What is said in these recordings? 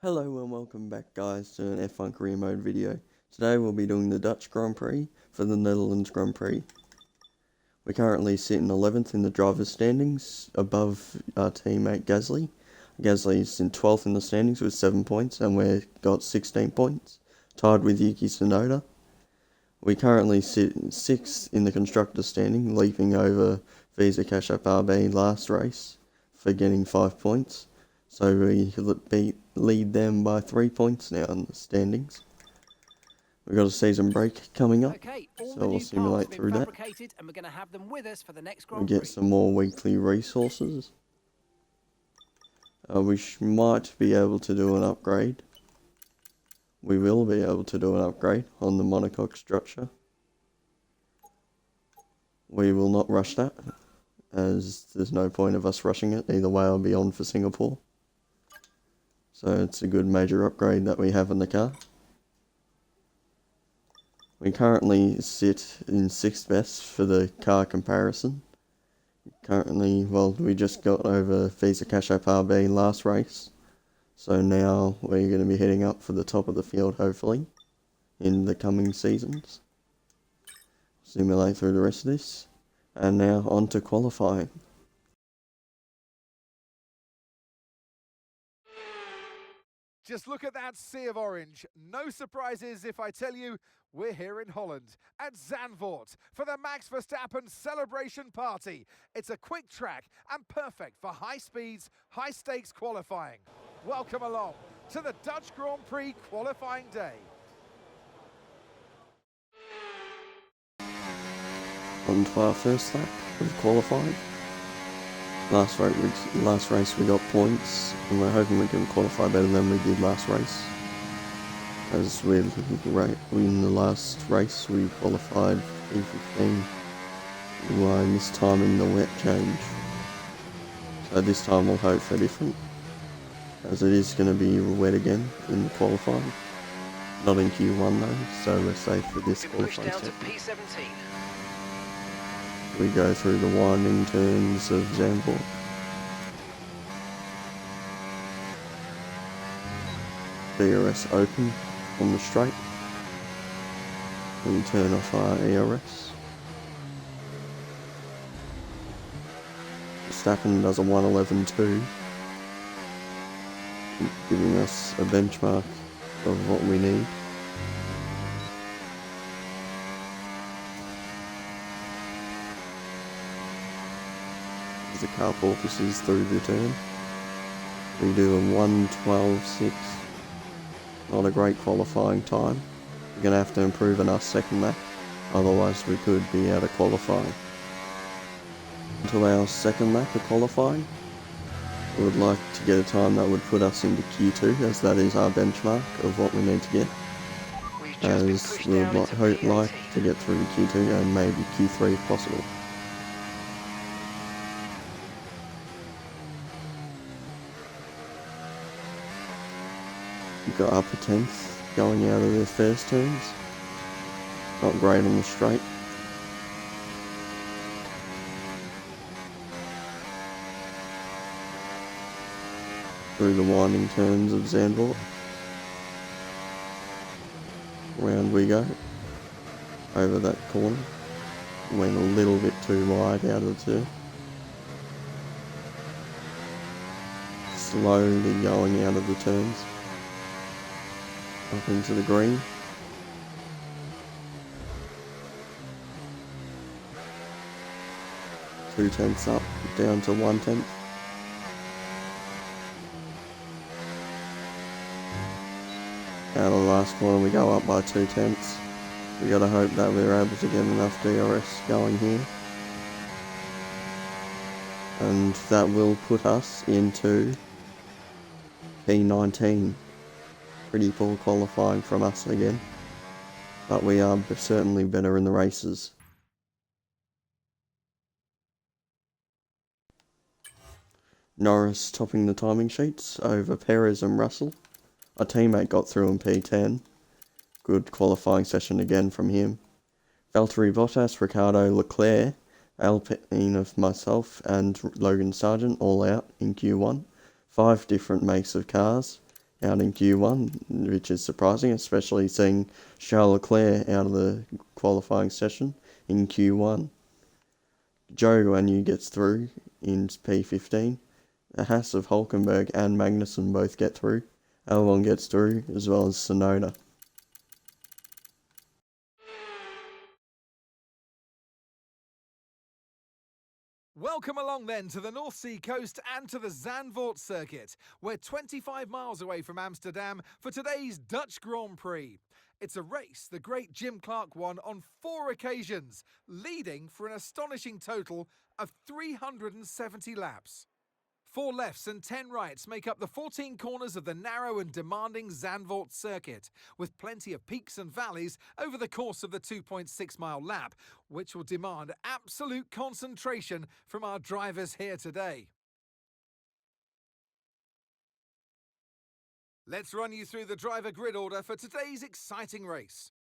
Hello and welcome back guys to an F1 career mode video. Today we'll be doing the Dutch Grand Prix for the Netherlands Grand Prix. We currently sit in 11th in the drivers' standings, above our teammate Gasly. Gasly's in 12th in the standings with 7 points and we've got 16 points, tied with Yuki Tsunoda. We currently sit 6th in the constructors' standing, leaping over Visa Cash App RB last race for getting 5 points. So we lead them by 3 points now in the standings. We've got a season break coming up, so we'll simulate through that. And we're going to have them with us for the next We Grand get Prix. some more weekly resources. We might be able to do an upgrade. We will be able to do an upgrade on the monocoque structure. We will not rush that, as there's no point of us rushing it. Either way, I'll be on for Singapore. So it's a good major upgrade that we have in the car. We currently sit in 6th best for the car comparison. Currently, well, we just got over Visa Cash App RB last race. So now we're going to be heading up for the top of the field, hopefully, in the coming seasons. Simulate through the rest of this. And now on to qualifying. Just look at that sea of orange. No surprises if I tell you we're here in Holland at Zandvoort for the Max Verstappen celebration party. It's a quick track and perfect for high speeds, high stakes qualifying. Welcome along to the Dutch Grand Prix qualifying day. On to our first lap of qualifying. Last race we got points, and we're hoping we can qualify better than we did last race. As in the last race we qualified P15 while mistiming the wet change. So this time we'll hope for different, as it is going to be wet again in the qualifying. Not in Q1 though, so we're safe for this qualifying session. We go through the winding turns of Zandvoort. DRS open on the straight. We turn off our ERS. Verstappen does a 1:11.2, giving us a benchmark of what we need. The car porpoises through the turn. We do a 1:12.6. Not a great qualifying time. We're going to have to improve on our second lap, otherwise we could be out of qualifying. Until our second lap of qualifying, we would like to get a time that would put us into Q2, as that is our benchmark of what we need to get. As we would like to get through Q2 and maybe Q3 if possible. We've got upper 10th going out of their first turns. Not great on the straight. Through the winding turns of Zandvoort. Round we go. Over that corner. Went a little bit too wide out of the turn. Slowly going out of the turns. Up into the green. Two tenths up, down to 1/10. Out of the last corner we go up by 2/10. We gotta hope that we're able to get enough DRS going here. And that will put us into P19. Pretty poor qualifying from us again, but we are certainly better in the races. Norris topping the timing sheets over Perez and Russell. Our teammate got through in P10. Good qualifying session again from him. Valtteri Bottas, Ricardo, Leclerc, Alpine of myself and Logan Sargent all out in Q1. 5 different makes of cars. out in Q1, which is surprising, especially seeing Charles Leclerc out of the qualifying session in Q1. Joe Guanyu gets through in P15. The Haas of Hulkenberg and Magnussen both get through. Albon gets through, as well as Sonoda. Welcome along then to the North Sea coast and to the Zandvoort circuit. We're 25 miles away from Amsterdam for today's Dutch Grand Prix. It's a race the great Jim Clark won on 4 occasions, leading for an astonishing total of 370 laps. 4 lefts and 10 rights make up the 14 corners of the narrow and demanding Zandvoort circuit, with plenty of peaks and valleys over the course of the 2.6-mile lap, which will demand absolute concentration from our drivers here today. Let's run you through the driver grid order for today's exciting race.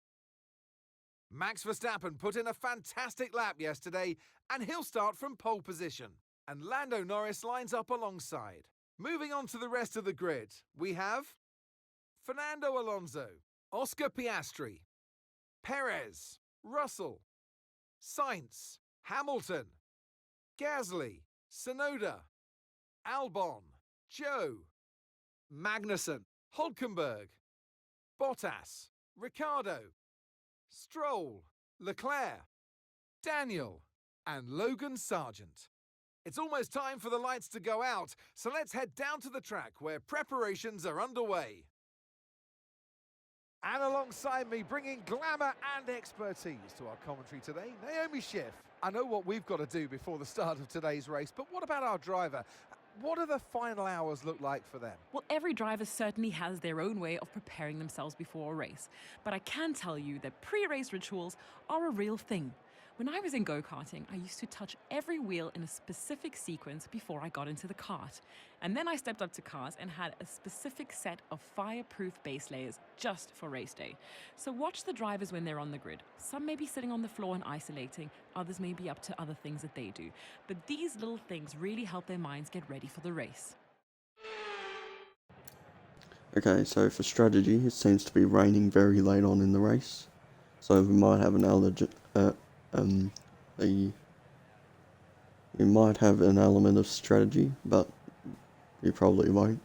Max Verstappen put in a fantastic lap yesterday, and he'll start from pole position. And Lando Norris lines up alongside. Moving on to the rest of the grid, we have Fernando Alonso, Oscar Piastri, Perez, Russell, Sainz, Hamilton, Gasly, Sonoda, Albon, Joe, Magnussen, Hulkenberg, Bottas, Ricciardo, Stroll, Leclerc, Daniel, and Logan Sargent. It's almost time for the lights to go out, so let's head down to the track where preparations are underway. And alongside me, bringing glamour and expertise to our commentary today, Naomi Schiff. I know what we've got to do before the start of today's race, but what about our driver? What do the final hours look like for them? Well, every driver certainly has their own way of preparing themselves before a race. But I can tell you that pre-race rituals are a real thing. When I was in go-karting, I used to touch every wheel in a specific sequence before I got into the kart. And then I stepped up to cars and had a specific set of fireproof base layers just for race day. So watch the drivers when they're on the grid. Some may be sitting on the floor and isolating, others may be up to other things that they do. But these little things really help their minds get ready for the race. Okay, so for strategy, it seems to be raining very late on in the race. So we might have an we might have an element of strategy, but we probably won't.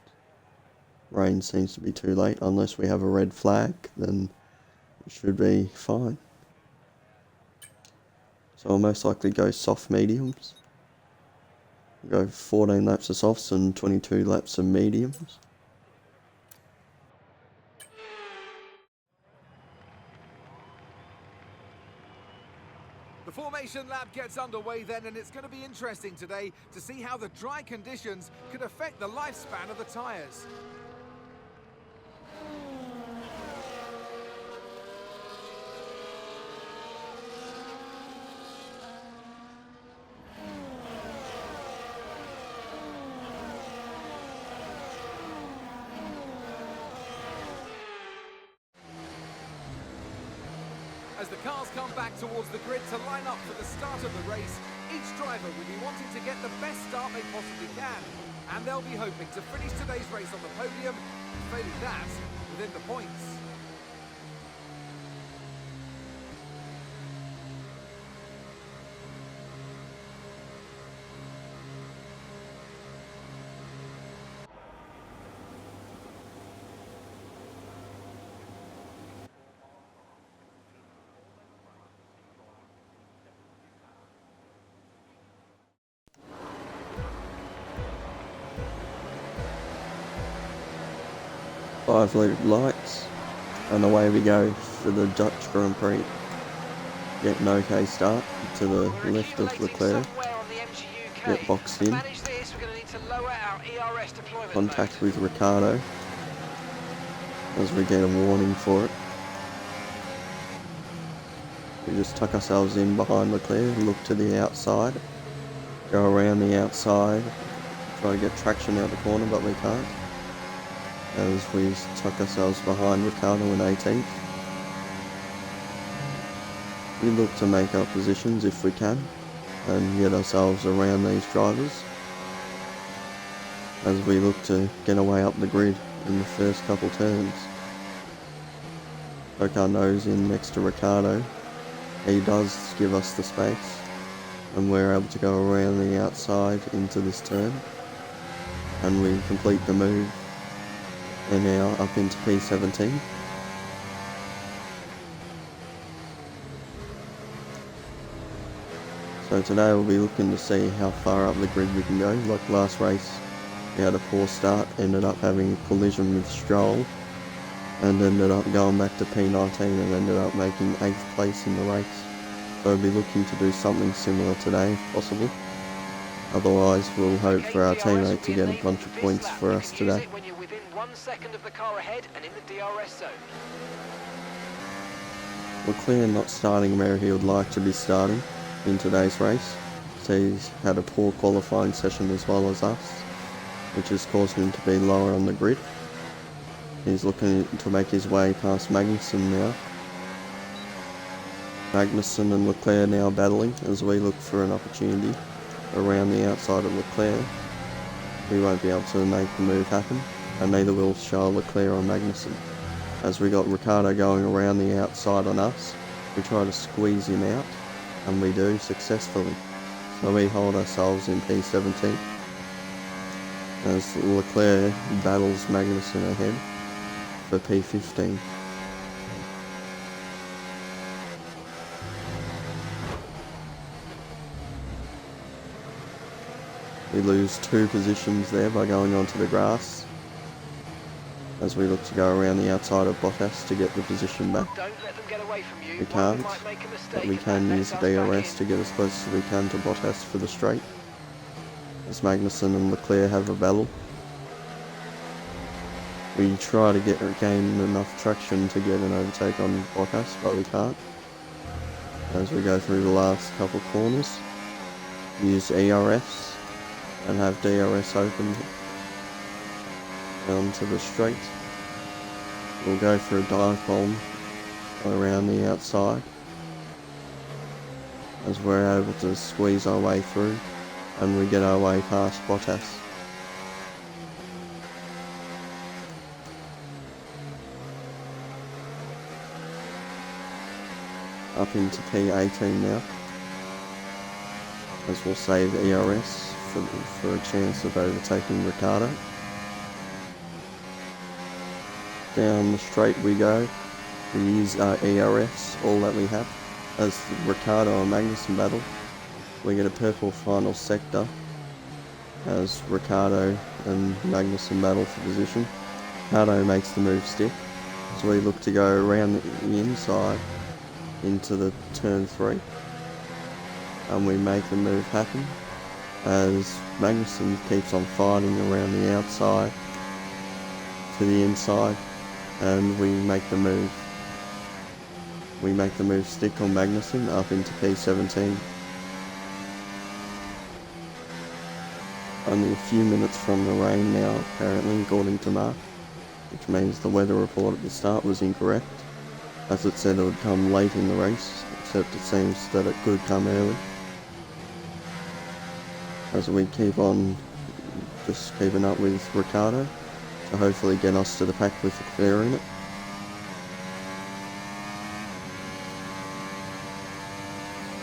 Rain seems to be too late. Unless we have a red flag, then it should be fine. So I'll most likely go soft mediums. Go 14 laps of softs and 22 laps of mediums. The formation lap gets underway then, and it's going to be interesting today to see how the dry conditions could affect the lifespan of the tyres. As the cars come back towards the grid to line up for the start of the race, each driver will be wanting to get the best start they possibly can. And they'll be hoping to finish today's race on the podium, and failing that, within the points. Five red lights, and away we go for the Dutch Grand Prix. Get an okay start to the left of Leclerc. Get boxed in. Contact with Ricciardo as we get a warning for it. We just tuck ourselves in behind Leclerc, look to the outside, go around the outside, try to get traction out the corner, but we can't. As we tuck ourselves behind Ricciardo in 18th. We look to make our positions if we can and get ourselves around these drivers as we look to get away up the grid in the first couple turns. Ricciardo's in next to Ricciardo. He does give us the space, and we're able to go around the outside into this turn, and we complete the move, and now up into P17. So today we'll be looking to see how far up the grid we can go. Like last race, we had a poor start, ended up having a collision with Stroll, and ended up going back to P19 and ended up making 8th place in the race. So we'll be looking to do something similar today if possible. Otherwise we'll hope for our teammate to get a bunch of points for us today. When you're within 1 second of the car ahead and in the DRS zone. Leclerc not starting where he would like to be starting in today's race. So he's had a poor qualifying session as well as us, which has caused him to be lower on the grid. He's looking to make his way past Magnussen now. Magnussen and Leclerc now battling as we look for an opportunity around the outside of Leclerc. We won't be able to make the move happen, and neither will Charles Leclerc or Magnussen. As we got Ricciardo going around the outside on us, we try to squeeze him out, and we do successfully. So we hold ourselves in P17 as Leclerc battles Magnussen ahead for P15. We lose 2 positions there by going onto the grass as we look to go around the outside of Bottas to get the position back. Don't let them get away from you. We can't, but we can use DRS to get as close as we can to Bottas for the straight, as Magnussen and Leclerc have a battle. We try to gain enough traction to get an overtake on Bottas, but we can't. As we go through the last couple corners, use ERS and have DRS open onto the straight. We'll go for a dive bomb around the outside as we're able to squeeze our way through, and we get our way past Bottas. Up into P18 now, as we'll save ERS for a chance of overtaking Ricciardo. Down the straight we go. We use our ERS, all that we have, as Ricciardo and Magnussen battle. We get a purple final sector as Ricciardo and Magnussen battle for position. Ricciardo makes the move stick, so we look to go around the inside into the turn 3, and we make the move happen as Magnussen keeps on fighting around the outside to the inside, and we make the move. We make the move stick on Magnussen up into P17. Only a few minutes from the rain now, apparently, according to Mark, which means the weather report at the start was incorrect, as it said it would come late in the race, except it seems that it could come early. As we keep on just keeping up with Ricciardo to hopefully get us to the pack with the clear in it.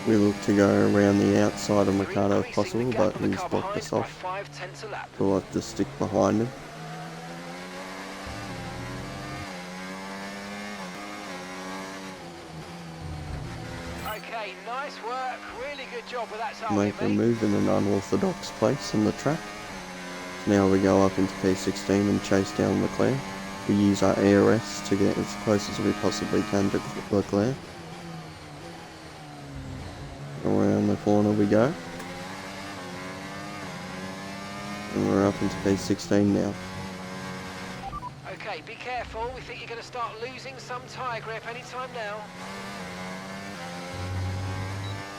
We look to go around the outside of Ricciardo if possible, but he's blocked us off. We'll have to stick behind him. Okay, nice work. Really good job with that target, Make a move in an unorthodox place on the track. Now we go up into P16 and chase down Leclerc. We use our ERS to get as close as we possibly can to Leclerc. Around the corner we go. And we're up into P16 now. Okay, be careful. We think you're going to start losing some tyre grip anytime now.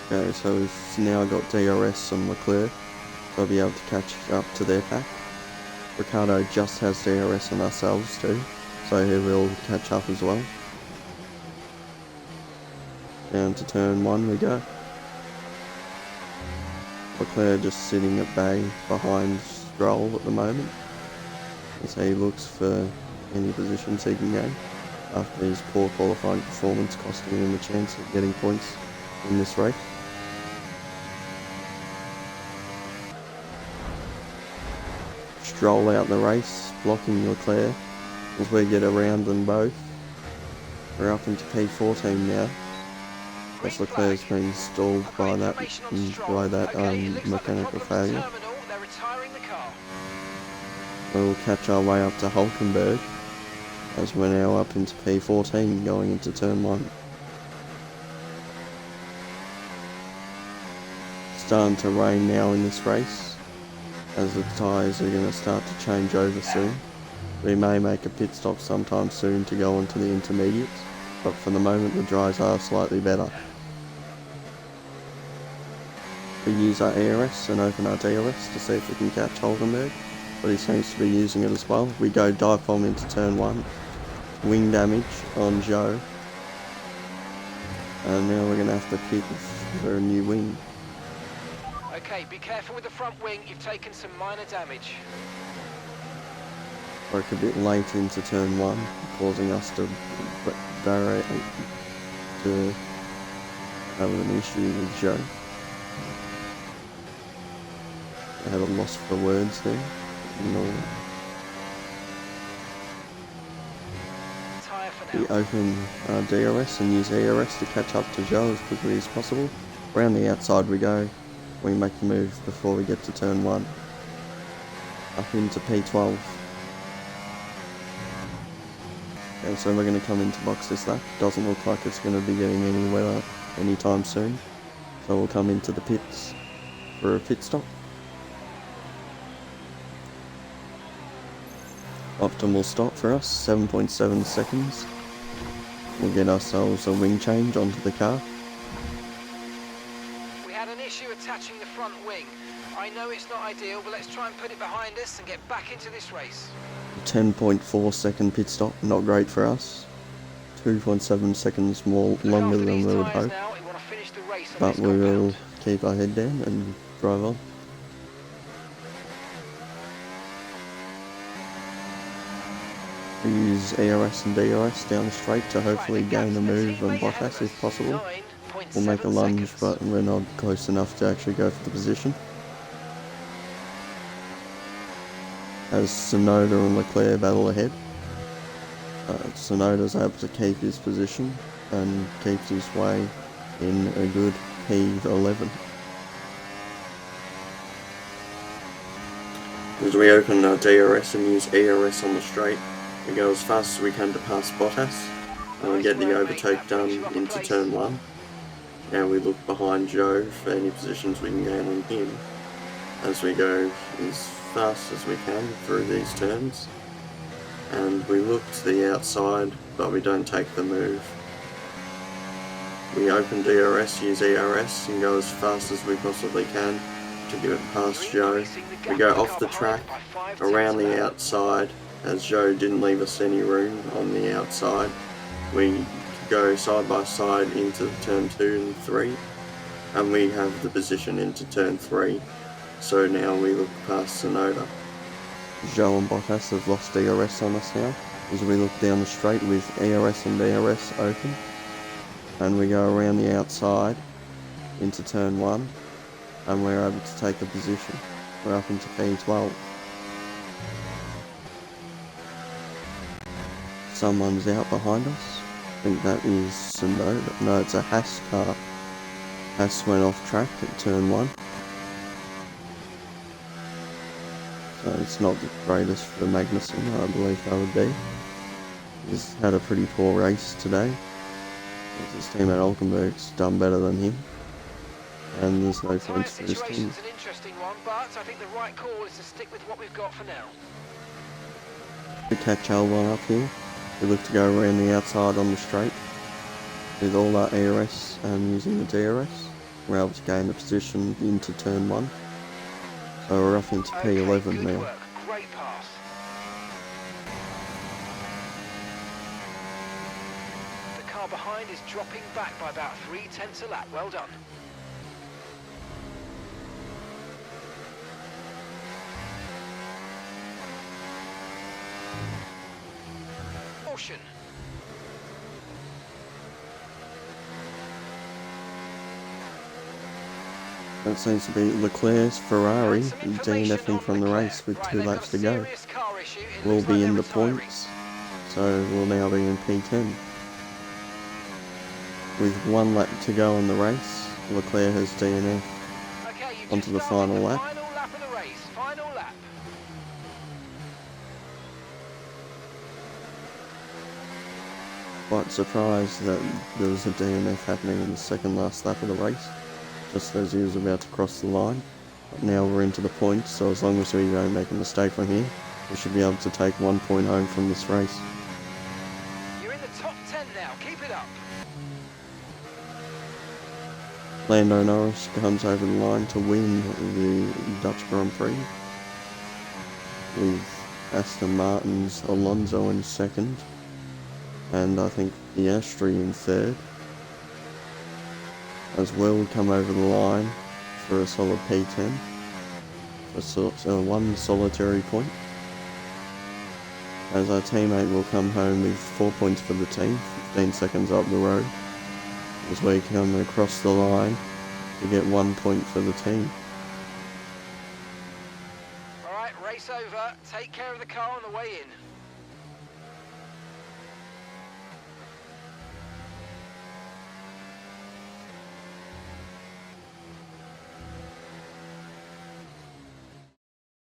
Okay, so we've now got DRS on Leclerc, so I'll be able to catch up to their pack. Ricciardo just has DRS on ourselves too, so he will catch up as well. Down to turn 1 we go. Leclerc just sitting at bay behind Stroll at the moment. as he looks for any positions he can gain after his poor qualifying performance costing him a chance of getting points in this race. Stroll out the race, blocking Leclerc as we get around them both. We're up into P14 now, as Leclerc's been stalled by that mechanical failure. We'll catch our way up to Hulkenberg, as we're now up into P14 going into turn 1. Starting to rain now in this race, as the tyres are going to start to change over soon. We may make a pit stop sometime soon to go onto the intermediates, but for the moment the dries are slightly better. We use our ERS and open our DRS to see if we can catch Hulkenberg, but he seems to be using it as well. We go dive bomb into turn 1, wing damage on Joe, and now we're going to have to pit for a new wing. Okay, be careful with the front wing, you've taken some minor damage. Broke a bit late into turn 1, causing us to have an issue with Joe. I had a loss for words there. No. We open our DRS and use ERS to catch up to Joe as quickly as possible. Around the outside we go. We make the move before we get to turn 1. Up into P12. And so we're going to come into box this lap. Doesn't look like it's going to be getting any weather anytime soon. So we'll come into the pits for a pit stop. Optimal stop for us, 7.7 seconds. We'll get ourselves a wing change onto the car. We had an issue attaching the front wing. I know it's not ideal, but let's try and put it behind us and get back into this race. 10.4 second pit stop, not great for us. 2.7 seconds longer than we would hope. But we will keep our head down and drive on. We use ERS and DRS down the straight to hopefully gain a move on Bottas if possible. We'll make a lunge, but we're not close enough to actually go for the position. As Tsunoda and Leclerc battle ahead, Tsunoda's able to keep his position and keeps his way in a good P11. As we open our DRS and use ERS on the straight, we go as fast as we can to pass Bottas, and we get the overtake done into turn 1. Now we look behind Joe for any positions we can gain on him, as we go as fast as we can through these turns. And we look to the outside, but we don't take the move. We open DRS, use ERS, and go as fast as we possibly can to get it past Joe. We go off the track, around the outside, as Joe didn't leave us any room on the outside. We go side by side into turn 2 and 3, and we have the position into turn 3. So now we look past Tsunoda. Joe and Bottas have lost DRS on us now, as we look down the straight with ERS and DRS open. And we go around the outside into turn 1, and we're able to take a position. We're up into P12. Someone's out behind us. I think that is Tsunoda. No, it's a Haas car. Haas went off track at turn 1. So it's not the greatest for Magnussen, I believe that would be. He's had a pretty poor race today. His teammate Hulkenberg's done better than him. And there's no points for his team. It's an interesting one, but I think the right call is to stick with what we've got for now. We catch Albon up here. We look to go around the outside on the straight. With all our ERS and using the DRS, we're able to gain the position into turn 1. So we're up into P11 now. Work. Great pass. The car behind is dropping back by about 0.3 a lap. Well done. caution. That seems to be Leclerc's Ferrari Some information DNFing on from the Leclerc. race with Right, 2 they've laps got to a go. serious car issue. It We'll looks like be in they're the retiring. points, so we'll now be in P10. With 1 lap to go in the race, Leclerc has DNF Okay, you've onto just the started final the lap. final lap of the race. Final lap. Quite surprised that there was a DNF happening in the second last lap of the race, just as he was about to cross the line. But now we're into the points, so as long as we don't make a mistake from here, we should be able to take 1 point home from this race. You're in the top 10 now. Keep it up. Lando Norris comes over the line to win the Dutch Grand Prix, with Aston Martin's Alonso in second, and I think Piastri in third. As well come over the line for a solid P10, for 1 solitary point. As our teammate will come home with 4 points for the team, 15 seconds up the road, as we come across the line to get 1 point for the team. All right, race over. Take care of the car on the way in.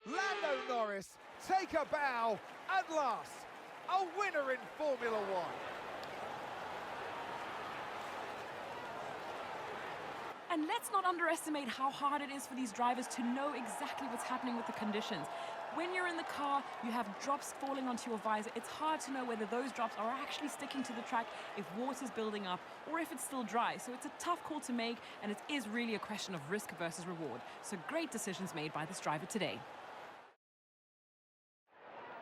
Lando Norris, take a bow, at last, a winner in Formula One. And let's not underestimate how hard it is for these drivers to know exactly what's happening with the conditions. When you're in the car, you have drops falling onto your visor. It's hard to know whether those drops are actually sticking to the track, if water's building up, or if it's still dry. So it's a tough call to make, and it is really a question of risk versus reward. So great decisions made by this driver today.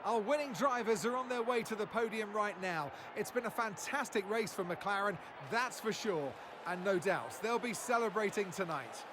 Our winning drivers are on their way to the podium right now. It's been a fantastic race for McLaren, that's for sure. And no doubt, they'll be celebrating tonight.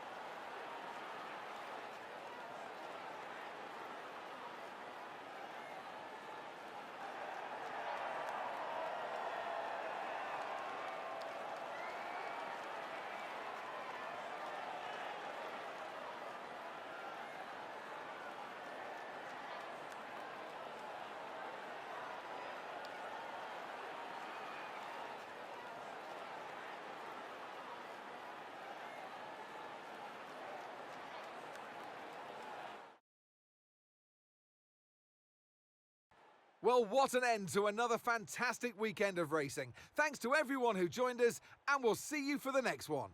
Well, what an end to another fantastic weekend of racing. Thanks to everyone who joined us, and we'll see you for the next one.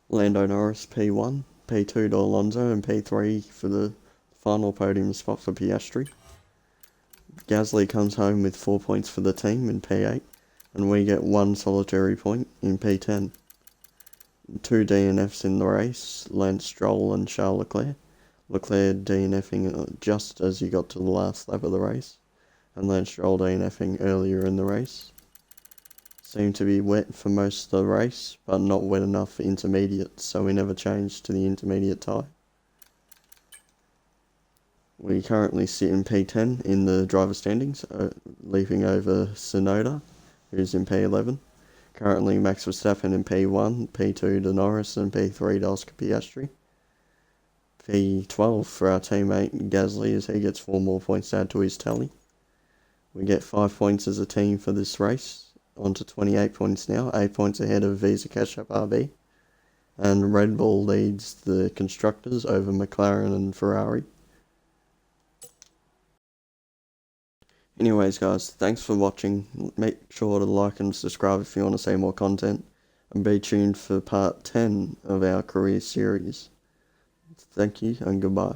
Lando Norris P1, P2 to Alonso, and P3 for the final podium spot for Piastri. Gasly comes home with 4 points for the team in P8, and we get 1 solitary point in P10. 2 DNFs in the race, Lance Stroll and Charles Leclerc. Leclerc DNFing just as he got to the last lap of the race, and Lance Stroll DNFing earlier in the race. Seemed to be wet for most of the race, but not wet enough for intermediate, so we never changed to the intermediate tyre. We currently sit in P10 in the driver standings, leaping over Tsunoda, who's in P11. Currently Max Verstappen in P1, P2 to Norris, and P3 to Oscar Piastri. P12 for our teammate Gasly, as he gets 4 more points to add to his tally. We get 5 points as a team for this race, on to 28 points now, 8 points ahead of Visa Cash App RB. And Red Bull leads the constructors over McLaren and Ferrari. Anyways guys, thanks for watching. Make sure to like and subscribe if you want to see more content. And be tuned for part 10 of our career series. Thank you and goodbye.